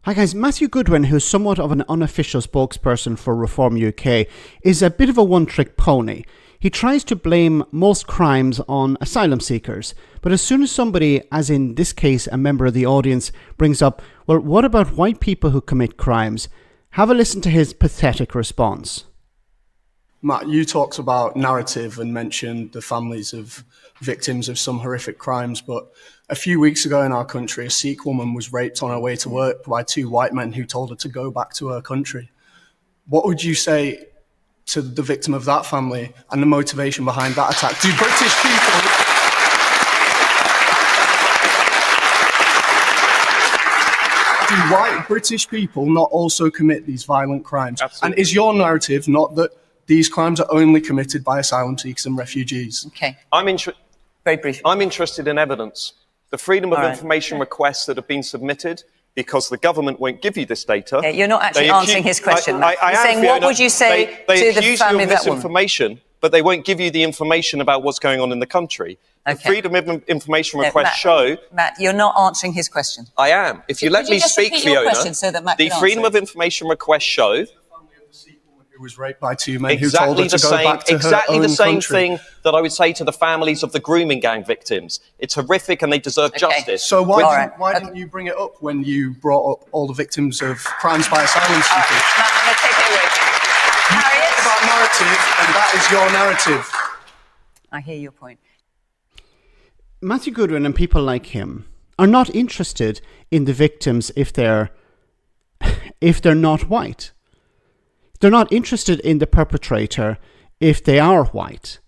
Hi guys, Matthew Goodwin, who's somewhat of an unofficial spokesperson for Reform UK, is a bit of a one-trick pony. He tries to blame most crimes on asylum seekers, but as soon as somebody, as in this case a member of the audience, brings up, well, what about white people who commit crimes? Have a listen to his pathetic response. Matt, you talked about narrative and mentioned the families of victims of some horrific crimes, but a few weeks ago in our country, a Sikh woman was raped on her way to work by two white men who told her to go back to her country. What would you say to the victim of that family and the motivation behind that attack? Do white British people not also commit these violent crimes? Absolutely. And is your narrative not that these crimes are only committed by asylum seekers and refugees? Okay. Very brief. I'm interested in evidence. The freedom of information requests that have been submitted, because the government won't give you this data. Okay, you're not actually answering his question. You're saying, what would you say they to the family of that woman? Misinformation, but they won't give you the information about what's going on in the country. Okay. The freedom of information requests show... Matt, you're not answering his question. I am. If you let me speak, Fiona, so that Matt the freedom of information requests show... who was raped by two men who told her to go back to her own Exactly the same country. thing that I would say to the families of the grooming gang victims. It's horrific and they deserve justice. So why didn't you bring it up when you brought up all the victims of crimes by asylum seekers? Matt, I'm going to take it away. Harriet? About narrative, and that is your narrative. I hear your point. Matthew Goodwin and people like him are not interested in the victims if they're not white. They're not interested in the perpetrator if they are white.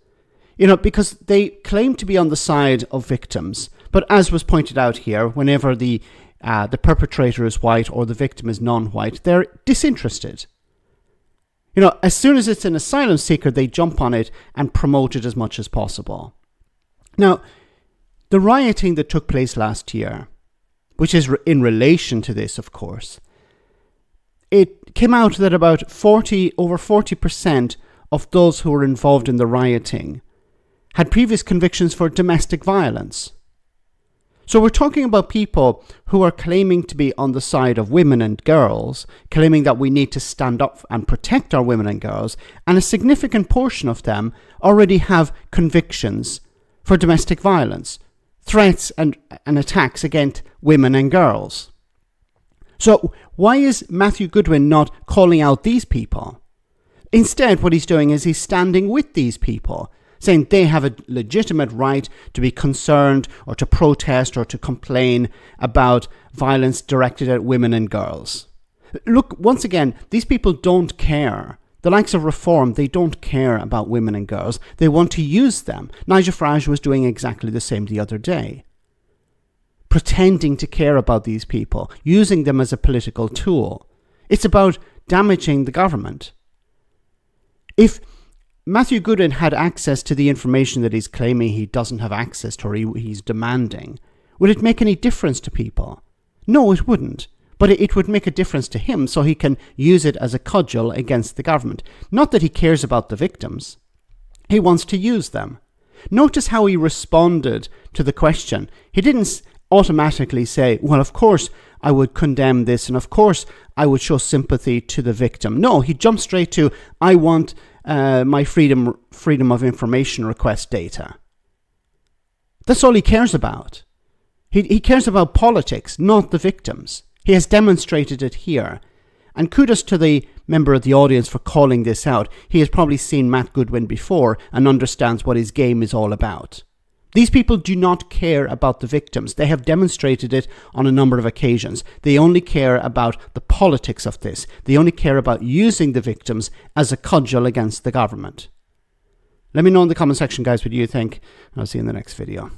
You know, because they claim to be on the side of victims. But as was pointed out here, whenever the perpetrator is white or the victim is non-white, they're disinterested. You know, as soon as it's an asylum seeker, they jump on it and promote it as much as possible. Now, the rioting that took place last year, which is in relation to this, of course, it came out that about over 40% of those who were involved in the rioting had previous convictions for domestic violence. So we're talking about people who are claiming to be on the side of women and girls, claiming that we need to stand up and protect our women and girls, and a significant portion of them already have convictions for domestic violence, threats and attacks against women and girls. So why is Matthew Goodwin not calling out these people? Instead, what he's doing is he's standing with these people, saying they have a legitimate right to be concerned or to protest or to complain about violence directed at women and girls. Look, once again, these people don't care. The likes of Reform, they don't care about women and girls. They want to use them. Nigel Farage was doing exactly the same the other day, pretending to care about these people, using them as a political tool. It's about damaging the government. If Matthew Goodwin had access to the information that he's claiming he doesn't have access to or he's demanding, would it make any difference to people? No, it wouldn't. But it would make a difference to him so he can use it as a cudgel against the government. Not that he cares about the victims. He wants to use them. Notice how he responded to the question. He didn't automatically say, well, of course I would condemn this and of course I would show sympathy to the victim. No, he jumped straight to, I want my freedom of information request data. That's all he cares about. He cares about politics, not the victims. He has demonstrated it here. And kudos to the member of the audience for calling this out. He has probably seen Matt Goodwin before and understands what his game is all about. These people do not care about the victims. They have demonstrated it on a number of occasions. They only care about the politics of this. They only care about using the victims as a cudgel against the government. Let me know in the comment section, guys, what you think. I'll see you in the next video.